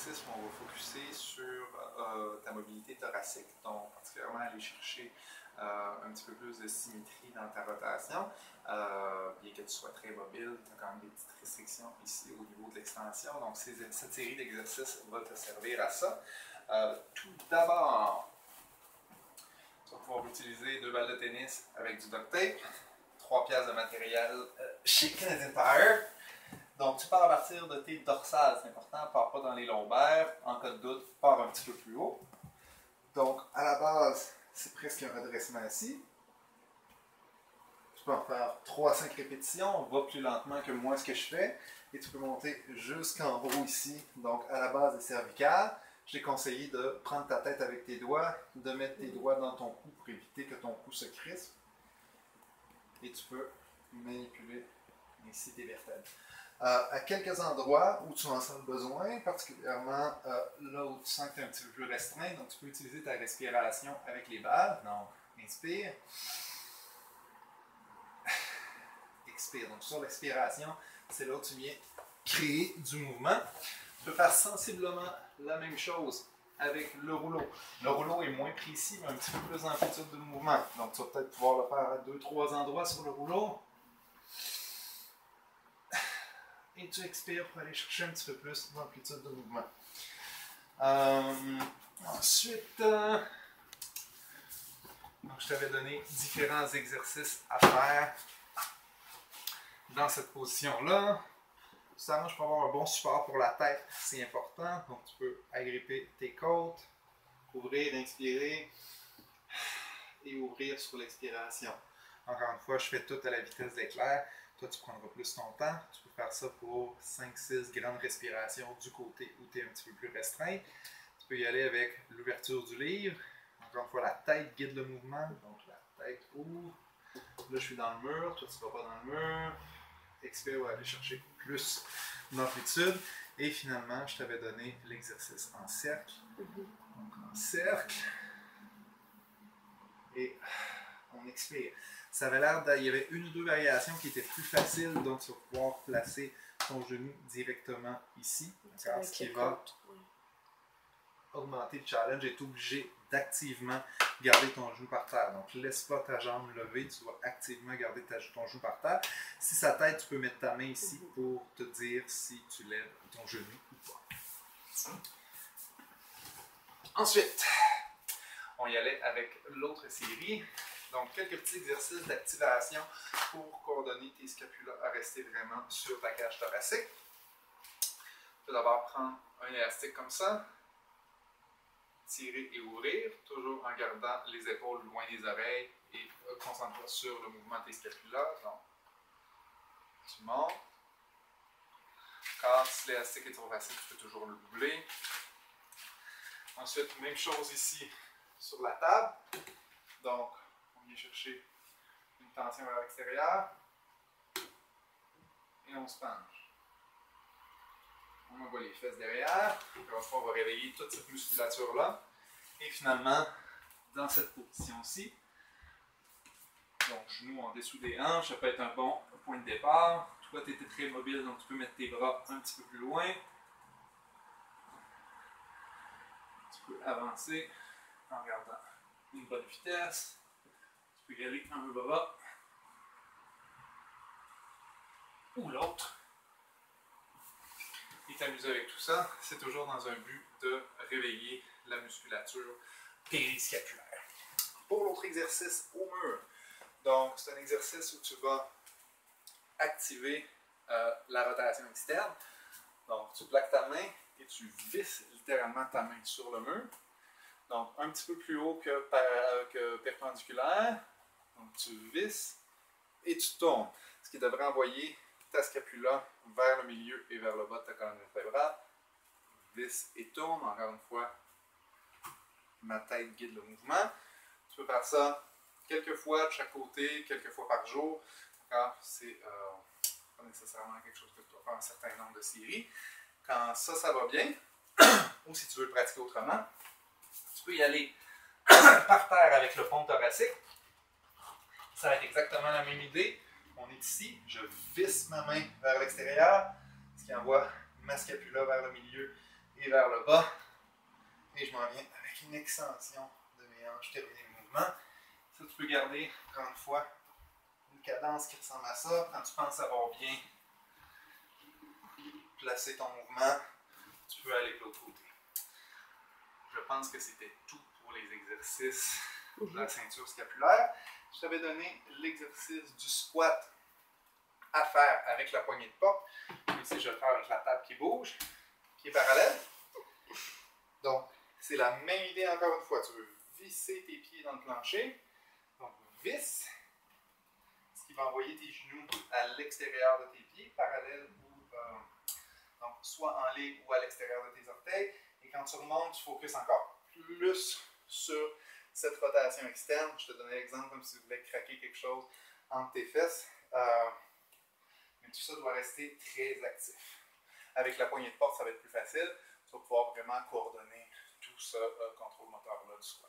exercices où on va focuser sur ta mobilité thoracique, donc particulièrement aller chercher un petit peu plus de symétrie dans ta rotation. Bien que tu sois très mobile, tu as quand même des petites restrictions ici au niveau de l'extension, donc cette série d'exercices va te servir à ça. Tout d'abord, tu vas pouvoir utiliser 2 balles de tennis avec du duct tape, 3 pièces de matériel chez Canadian Tire. Donc, tu pars à partir de tes dorsales, c'est important, pars pas dans les lombaires. En cas de doute, pars un petit peu plus haut. Donc, à la base, c'est presque un redressement ici. Tu peux en faire 3 à 5 répétitions, va plus lentement que moi ce que je fais. Et tu peux monter jusqu'en haut ici, donc à la base des cervicales. J'ai conseillé de prendre ta tête avec tes doigts, de mettre tes doigts dans ton cou pour éviter que ton cou se crispe. Et tu peux manipuler ici tes vertèbres. À quelques endroits où tu en sens besoin, particulièrement là où tu sens que tu es un petit peu plus restreint, donc tu peux utiliser ta respiration avec les balles. Donc, inspire. Expire. Donc, sur l'expiration, c'est là où tu viens créer du mouvement. Tu peux faire sensiblement la même chose avec le rouleau. Le rouleau est moins précis, mais un petit peu plus d'amplitude de mouvement. Donc, tu vas peut-être pouvoir le faire à 2-3 endroits sur le rouleau. Et tu expires pour aller chercher un petit peu plus d'amplitude de mouvement. Ensuite, donc je t'avais donné différents exercices à faire dans cette position-là. Justement, je peux avoir un bon support pour la tête, c'est important. Donc, tu peux agripper tes côtes, ouvrir, inspirer et ouvrir sur l'expiration. Encore une fois, je fais tout à la vitesse d'éclair. Toi, tu prendras plus ton temps. Tu peux faire ça pour 5-6 grandes respirations du côté où tu es un petit peu plus restreint. Tu peux y aller avec l'ouverture du livre. Encore une fois, la tête guide le mouvement. Donc, la tête ouvre. Là, je suis dans le mur. Toi, tu ne vas pas dans le mur. Expire, va aller chercher plus d'amplitude. Et finalement, je t'avais donné l'exercice en cercle. Donc, en cercle. Et on expire. Ça avait l'air il y avait une ou deux variations qui étaient plus faciles, donc tu vas pouvoir placer ton genou directement ici. Ce qui va augmenter le challenge et tu es obligé d'activement garder ton genou par terre. Donc laisse pas ta jambe levée, tu vas activement garder ton genou par terre. Si ça t'aide, tu peux mettre ta main ici pour te dire si tu lèves ton genou ou pas. Ensuite, on y allait avec l'autre série. Donc, quelques petits exercices d'activation pour coordonner tes scapulas à rester vraiment sur ta cage thoracique. Tu peux d'abord prendre un élastique comme ça, tirer et ouvrir, toujours en gardant les épaules loin des oreilles et concentre-toi sur le mouvement de tes scapulas. Donc, tu montes. Quand l'élastique est trop facile, tu peux toujours le doubler. Ensuite, même chose ici sur la table. Donc, on vient chercher une tension vers l'extérieur et on se penche. On envoie les fesses derrière. On va réveiller toute cette musculature-là. Et finalement, dans cette position-ci, donc genoux en dessous des hanches, ça peut être un bon point de départ. Toi, tu étais très mobile, donc tu peux mettre tes bras un petit peu plus loin. Tu peux avancer en gardant une bonne vitesse. Tu peux y aller un bras ou l'autre et t'amuser avec tout ça. C'est toujours dans un but de réveiller la musculature périscapulaire. Pour l'autre exercice au mur, donc c'est un exercice où tu vas activer la rotation externe. Donc tu plaques ta main et tu visses littéralement ta main sur le mur. Donc un petit peu plus haut que perpendiculaire. Donc tu visses et tu tournes, ce qui devrait envoyer ta scapula vers le milieu et vers le bas de ta colonne vertébrale. Visse et tourne, encore une fois, ma tête guide le mouvement. Tu peux faire ça quelques fois de chaque côté, quelques fois par jour. C'est pas nécessairement quelque chose que tu dois faire un certain nombre de séries. Quand ça va bien, ou si tu veux le pratiquer autrement, tu peux y aller par terre avec le pont thoracique. Ça va être exactement la même idée. On est ici, je visse ma main vers l'extérieur, ce qui envoie ma scapula vers le milieu et vers le bas. Et je m'en viens avec une extension de mes hanches, terminer le mouvement. Ça, tu peux garder, encore une fois, une cadence qui ressemble à ça. Quand tu penses avoir bien placé ton mouvement, tu peux aller de l'autre côté. Je pense que c'était tout pour les exercices de la ceinture scapulaire. Je t'avais donné l'exercice du squat à faire avec la poignée de porte. Ici, je vais le faire avec la table qui bouge, qui est parallèle. Donc, c'est la même idée encore une fois. Tu veux visser tes pieds dans le plancher. Donc, visse, ce qui va envoyer tes genoux à l'extérieur de tes pieds, parallèle ou donc soit en ligne ou à l'extérieur de tes orteils. Et quand tu remontes, tu focuses encore plus sur cette rotation externe. Je te donnais l'exemple comme si tu voulais craquer quelque chose entre tes fesses. Mais tout ça doit rester très actif. Avec la poignée de porte, ça va être plus facile. Tu vas pouvoir vraiment coordonner tout ce contrôle moteur-là du squat.